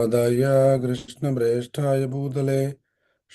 पदाय कृष्णप्रेष्ठाय भूतले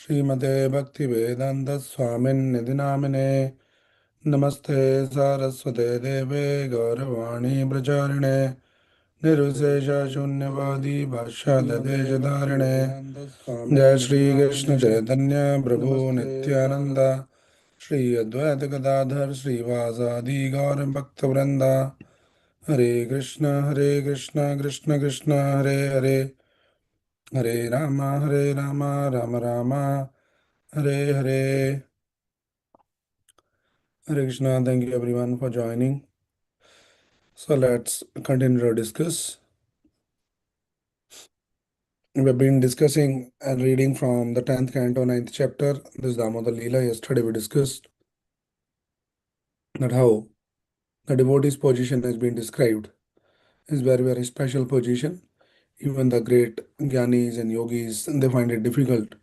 श्रीमते भक्तिवेदान्तस्वामिन्निधि नामिने नमस्ते सारस्वते देवे गौरवाणी प्रचारिणे निर्विशेषशून्यवादी भाष्यादेशधारिणे जय श्री कृष्ण चैतन्य प्रभु नित्यानंद श्री अद्वैत गदाधर श्रीवासादि गौर भक्तवृंदा हरे Krishna Krishna Krishna Hare Hare Hare Ram Ram Ram Hare Hare. Hare Krishna. Thank you everyone for joining. So let's continue to discuss. We've been discussing and reading from the 10th canto, 9th chapter, this Damodar Leela. Yesterday we discussed that how the devotee's position has been described is very special position. Even the great Gyanis and Yogis, they find it difficult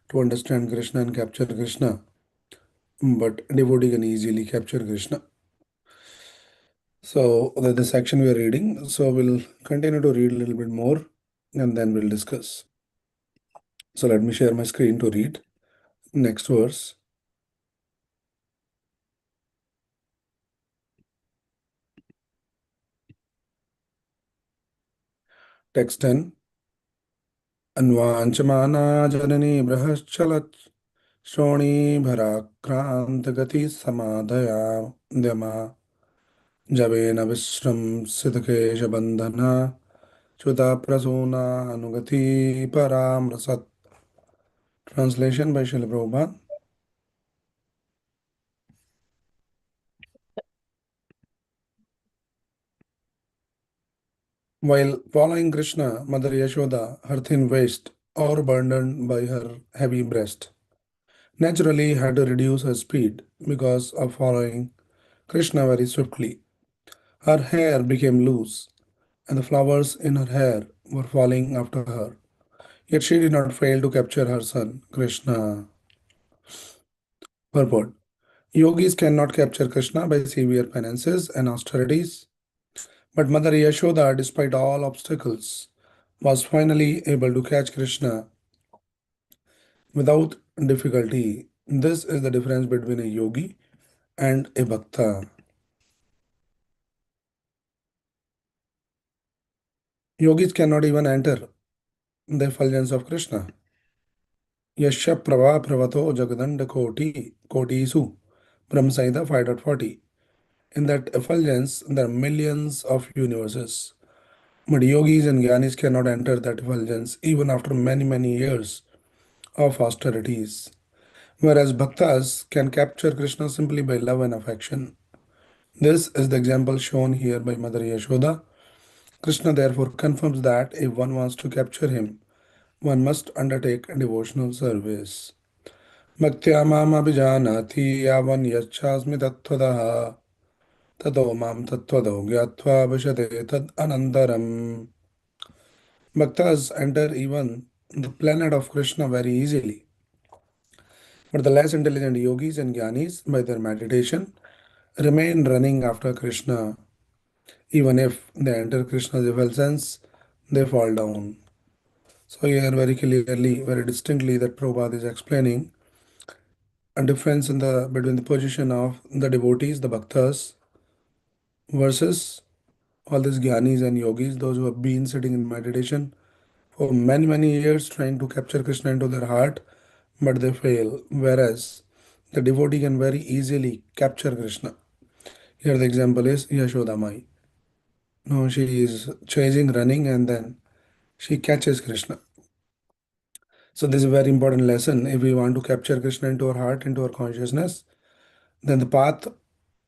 to understand Krishna and capture Krishna. But devotee can easily capture Krishna. So that's the section we are reading. So we'll continue to read a little bit more and then we'll discuss. So let me share my screen to read. Next verse. Text 10. अन्वाञ्चमाना Janani बृहश्चलत् श्रोणी भराक्रान्तगति समाधया द्यमा जवेन विश्रंसितकेशबन्धना च्युता Prasuna अनुगति परामृसत्. Translation by Srila Prabhupada. While following Krishna, Mother Yashoda, her thin waist, overburdened by her heavy breast, naturally had to reduce her speed because of following Krishna very swiftly. Her hair became loose, and the flowers in her hair were falling after her. Yet she did not fail to capture her son, Krishna. Purport. Yogis cannot capture Krishna by severe penances and austerities, but Mother Yashoda, despite all obstacles, was finally able to catch Krishna without difficulty. This is the difference between a yogi and a bhakta. Yogis cannot even enter the effulgence of Krishna. Yasya Prava Pravato Jagadanda Kotisu Brahmasaida 5.40. In that effulgence, there are millions of universes. But yogis and jnanis cannot enter that effulgence even after many years of austerities. Whereas bhaktas can capture Krishna simply by love and affection. This is the example shown here by Mother Yashoda. Krishna therefore confirms that if one wants to capture him, one must undertake devotional service. Bhaktya mam abhijanati yavan yachasmi tattvadaha tato mam tattvado gyatva vishate tad anantaram. Bhaktas enter even the planet of Krishna very easily. But the less intelligent yogis and jnanis, by their meditation, remain running after Krishna. Even if they enter Krishna's effulgence, they fall down. So here very clearly, very distinctly that Prabhupada is explaining a difference in the between the position of the devotees, the bhaktas, versus all these jnanis and yogis, those who have been sitting in meditation for many years trying to capture Krishna into their heart, but they fail. Whereas the devotee can very easily capture Krishna. Here the example is Yashoda Mai. No, she is chasing, running, and then she catches Krishna. So this is a very important lesson. If we want to capture Krishna into our heart, into our consciousness, then the path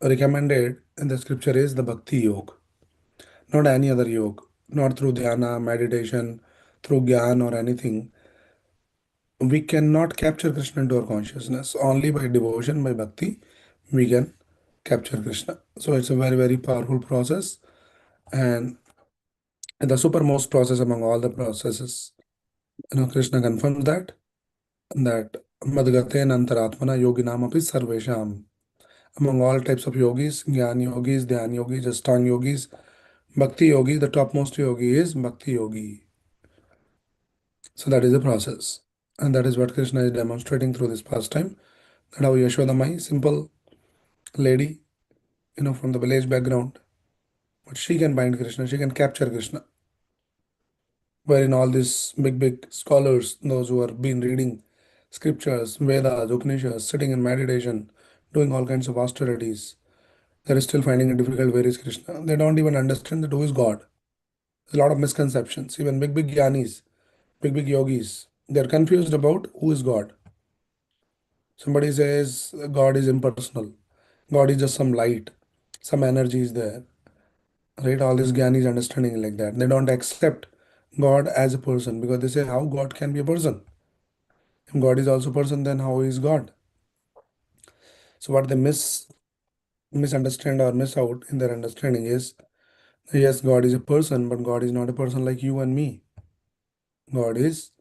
recommended in the scripture is the Bhakti Yoga, not any other yoga, not through dhyana, meditation, through gyan or anything. We cannot capture Krishna into our consciousness. Only by devotion, by bhakti, we can capture Krishna. So it's a very powerful process and the supermost process among all the processes. Krishna confirms that Madgaten Antaratmana Yoginam api Sarvesham. Among all types of yogis, Jnana yogis, Dhyan yogis, Ashtanga yogis, Bhakti yogi, the topmost yogi is Bhakti yogi. So that is the process. And that is what Krishna is demonstrating through this pastime. That how Yashoda Mai, simple lady, from the village background, but she can bind Krishna, she can capture Krishna. Wherein all these big, big scholars, those who have been reading scriptures, Vedas, Upanishads, sitting in meditation, doing all kinds of austerities, they're still finding it difficult where is Krishna. They don't even understand that who is God. There's a lot of misconceptions. Even big, big jnanis, big, big yogis, they're confused about who is God. Somebody says God is impersonal. God is just some light, some energy is there. Right? All these jnanis understanding like that. They don't accept God as a person because they say how God can be a person. If God is also person, then how is God? So what they misunderstand or miss out in their understanding is yes, God is a person, but God is not a person like you and me. God is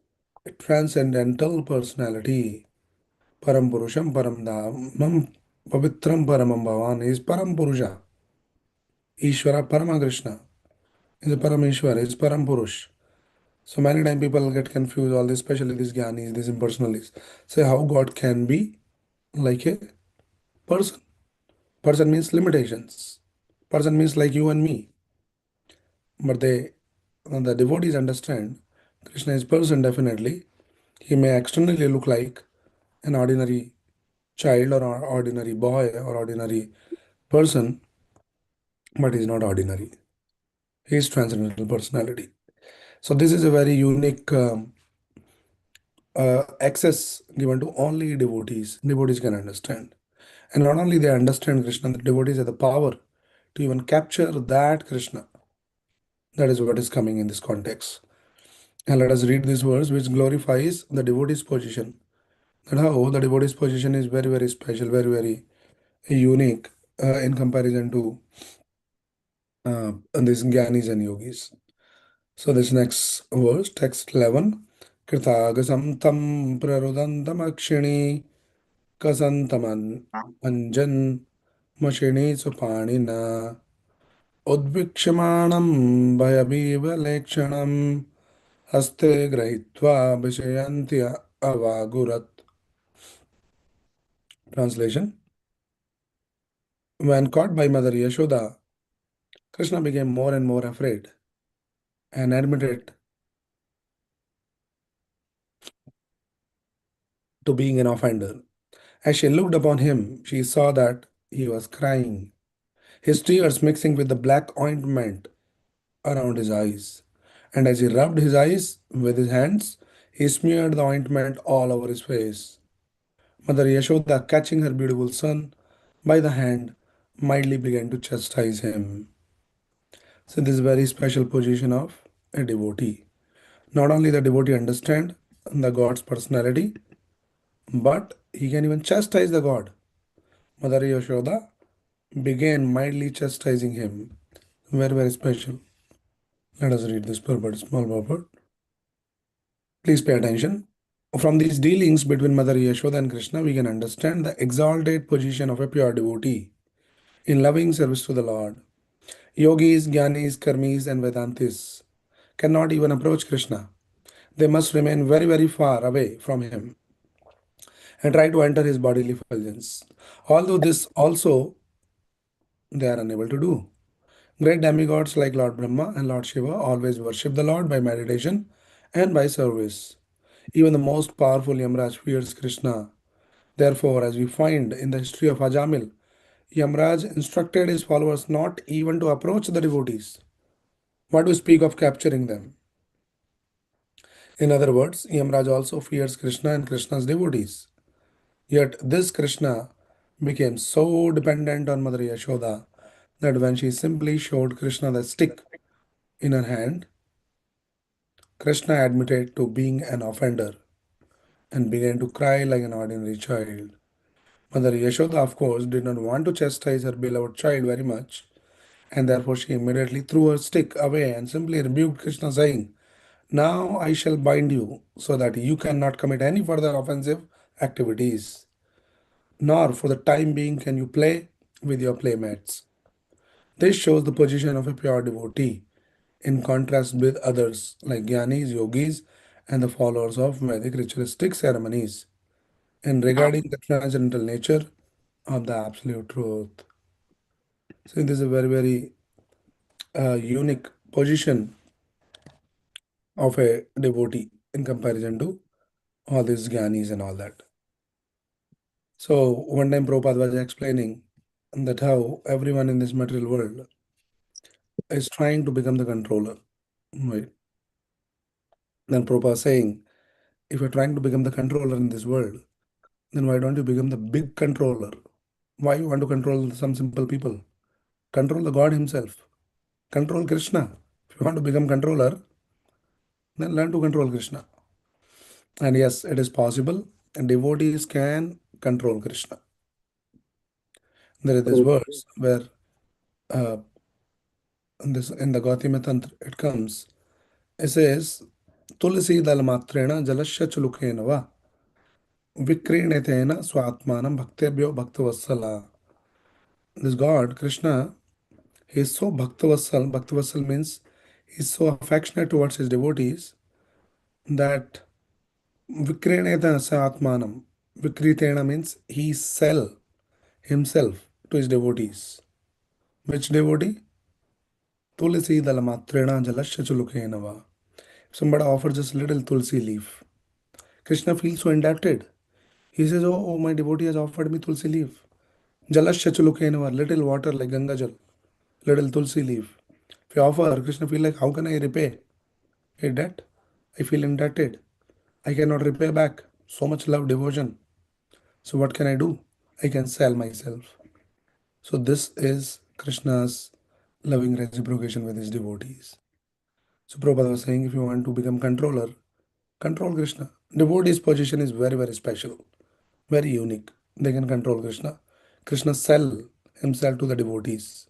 a transcendental personality. Param Purusham Param Dhamam Pavitram Paramam Bhavan is Param Purusha. Ishvara Parama Krishna is a Parameshwar, is Param Purush. So many times people get confused, all this, especially these Gyanis, these impersonalists, say how God can be like a person. Person means limitations. Person means like you and me. But the devotees understand Krishna is person definitely. He may externally look like an ordinary child or an ordinary boy or ordinary person, but he's not ordinary. He is transcendental personality. So this is a very unique access given to only devotees. Devotees can understand. And not only they understand Krishna, the devotees have the power to even capture that Krishna. That is what is coming in this context. And let us read this verse which glorifies the devotee's position. That how the devotee's position is very, very special, very, very unique in comparison to these Gyanis and Yogis. So this next verse, text 11. Kritagasam tam prarudantam akshini kasantaman anjan mashini supanina उद्वीक्षमाणं भयबीवलेक्षणं हस्ते गृहीत्वा विषयन्ति अवागुरत्. Translation. When caught by Mother Yashoda, Krishna became more and more afraid and admitted to being an offender. As she looked upon him, she saw that he was crying, his tears mixing with the black ointment around his eyes. And as he rubbed his eyes with his hands, he smeared the ointment all over his face. Mother Yashoda, catching her beautiful son by the hand, mildly began to chastise him. So this is very special position of a devotee. Not only the devotee understand the God's personality, but he can even chastise the God. Mother Yashoda began mildly chastising him. Very, very special. Let us read this purport, small purport. Please pay attention. From these dealings between Mother Yashoda and Krishna, we can understand the exalted position of a pure devotee in loving service to the Lord. Yogis, Jnanis, Karmis, and Vedantis cannot even approach Krishna. They must remain very, very far away from him and try to enter his bodily effulgence. Although this also they are unable to do. Great demigods like Lord Brahma and Lord Shiva always worship the Lord by meditation and by service. Even the most powerful Yamraj fears Krishna. Therefore, as we find in the history of Ajamil, Yamraj instructed his followers not even to approach the devotees. What to speak of capturing them? In other words, Yamraj also fears Krishna and Krishna's devotees. Yet this Krishna became so dependent on Mother Yashoda that when she simply showed Krishna the stick in her hand, Krishna admitted to being an offender and began to cry like an ordinary child. Mother Yashoda, of course, did not want to chastise her beloved child very much, and therefore she immediately threw her stick away and simply rebuked Krishna, saying, now I shall bind you so that you cannot commit any further offensive activities, nor for the time being can you play with your playmates. This shows the position of a pure devotee, in contrast with others like Gyanis, Yogis, and the followers of Vedic ritualistic ceremonies and regarding the transcendental nature of the absolute truth. So this is a very, very unique position of a devotee in comparison to all these jnanis and all that. So one time Prabhupada was explaining that how everyone in this material world is trying to become the controller. Right. Then Prabhupada saying, if you're trying to become the controller in this world, then why don't you become the big controller? Why you want to control some simple people? Control the God Himself. Control Krishna. If you want to become controller, then learn to control Krishna. And yes, it is possible. And devotees can control Krishna. There is this verse where uh, in the Gautama Tantra it comes. It says, Tulsi dal matrena jalasya chulukena va vikrinetena swatmanam bhaktebhyo bhaktavassala. This God, Krishna, he is so bhaktavassal. Bhaktavassal means he's so affectionate towards his devotees that vikrinetena sa atmanam. Vikritena means he sell himself to his devotees. Which devotee? Tulsi dal matrena jalasya chulukena va. If somebody offers just little tulsi leaf, Krishna feels so indebted. He says, oh, my devotee has offered me tulsi leaf. Jalasya chulukenava, little water like Ganga Jal, little tulsi leaf. If you offer, Krishna feel like, how can I repay a debt? I feel indebted. I cannot repay back. So much love, devotion. So what can I do? I can sell myself. So this is Krishna's loving reciprocation with his devotees. So Prabhupada was saying, if you want to become controller, control Krishna. Devotee's position is very, very special, very unique. They can control Krishna. Krishna sell himself to the devotees.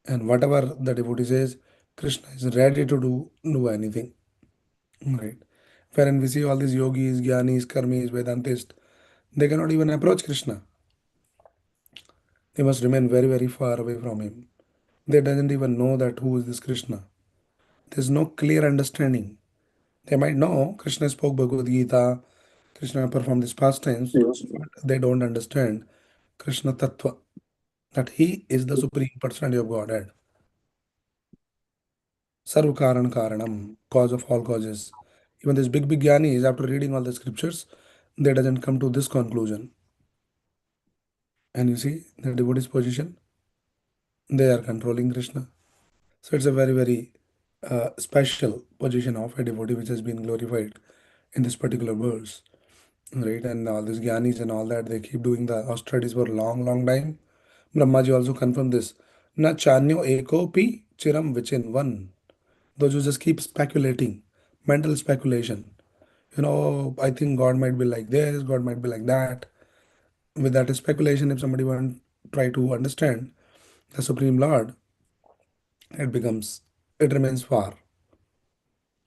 And whatever the devotee says, Krishna is ready to do anything. Right. Wherein we see all these yogis, jnanis, karmis, Vedantists, they cannot even approach Krishna. They must remain very, very far away from him. They doesn't even know that who is this Krishna. There's no clear understanding. They might know Krishna spoke Bhagavad Gita, Krishna performed these pastimes, but they don't understand Krishna Tattva, that he is the supreme personality of Godhead. Sarva Karan Karanam, cause of all causes. Even this big, big Gyanis, after reading all the scriptures, they doesn't come to this conclusion. And you see, the devotee's position, they are controlling Krishna. So it's a very, very special position of a devotee which has been glorified in this particular verse. Right? And all these Gyanis and all that, they keep doing the austerities for a long, long time. Brahmaji also confirmed this. Na chanyo eko pi chiram vichin one. Those who just keep speculating, mental speculation. I think God might be like this, God might be like that. With that speculation, if somebody want try to understand the Supreme Lord, it remains far,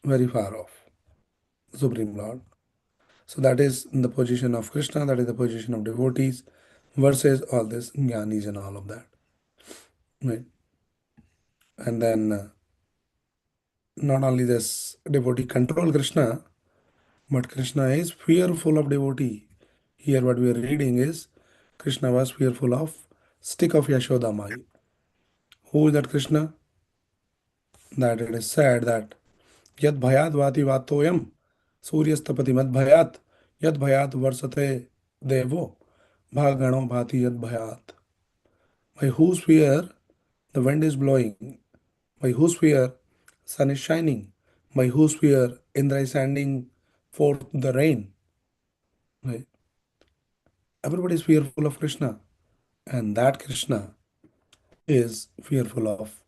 very far off, the Supreme Lord. So that is in the position of Krishna, that is the position of devotees, versus all this jnanis and all of that. Right? And then not only this devotee control Krishna, but Krishna is fearful of devotee. Here what we are reading is Krishna was fearful of stick of Yashoda Mai. Who is that Krishna? That it is said that Yad Bhayat Vati Vatoyam Suryastapati Mad Bhayat Yad Bhayat Varsate Devo Bhagano Bhati Yad Bhayat. By whose fear the wind is blowing, by whose fear sun is shining, by whose fear Indra is sending forth the rain. Right? Everybody is fearful of Krishna, and that Krishna is fearful of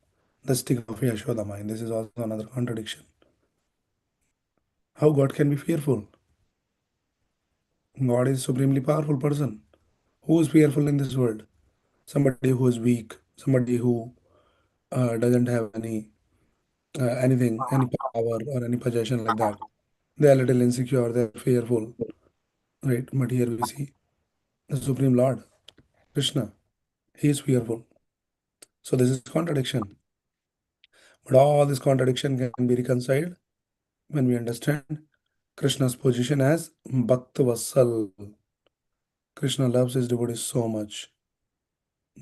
the stick of Yashodama. And this is also another contradiction. How God can be fearful? God is supremely powerful person. Who is fearful in this world? Somebody who is weak, somebody who doesn't have anything, any power or any possession like that. They are little insecure, they are fearful, right? But here we see the Supreme Lord, Krishna, he is fearful. So this is contradiction. But all this contradiction can be reconciled when we understand Krishna's position as Bhakt Vassal. Krishna loves his devotees so much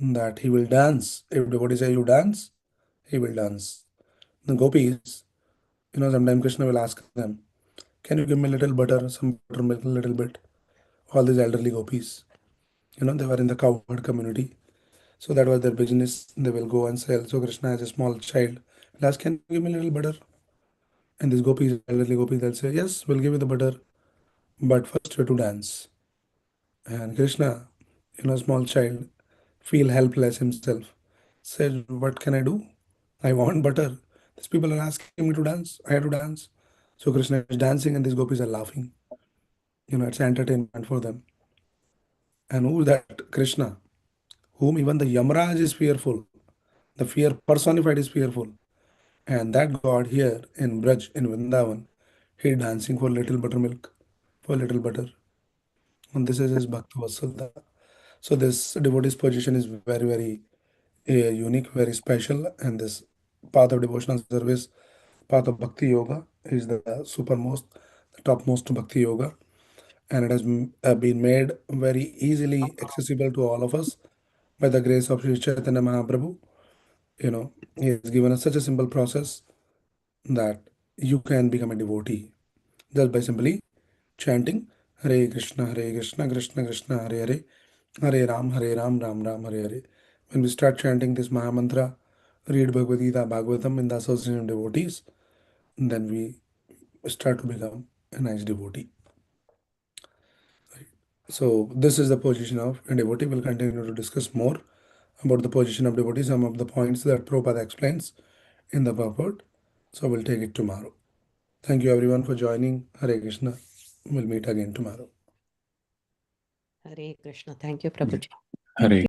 that he will dance. If devotees say you dance, he will dance. The gopis, sometimes Krishna will ask them, can you give me a little butter, some buttermilk, a little bit? All these elderly gopis, they were in the cowherd community. So that was their business. They will go and sell. So Krishna, as a small child, will ask, can you give me a little butter? And these gopis, elderly gopis, they'll say, yes, we'll give you the butter, but first you have to dance. And Krishna, small child, feel helpless himself. Said, what can I do? I want butter. These people are asking me to dance. I have to dance. So Krishna is dancing and these gopis are laughing. It's entertainment for them. And who is that Krishna? Whom even the Yamraj is fearful. The fear personified is fearful. And that God here in Braj, in Vrindavan, he dancing for little buttermilk, for little butter. And this is his Bhakti Vatsala. So this devotee's position is very, very unique, very special. And this path of devotional service, path of Bhakti Yoga, is the supermost, the topmost Bhakti Yoga. And it has been made very easily accessible to all of us by the grace of Sri Chaitanya Mahaprabhu. He has given us such a simple process that you can become a devotee just by simply chanting Hare Krishna, Krishna Krishna, Hare Hare, Hare Ram, Ram Ram, Hare Hare. When we start chanting this Maha Mantra, read Bhagavad Gita, Bhagavatam in the association of devotees, then we start to become a nice devotee. So this is the position of a devotee. We'll continue to discuss more about the position of devotee, some of the points that Prabhupada explains in the purport. So we'll take it tomorrow. Thank you everyone for joining. Hare Krishna. We'll meet again tomorrow. Hare Krishna. Thank you, Prabhuji. Hare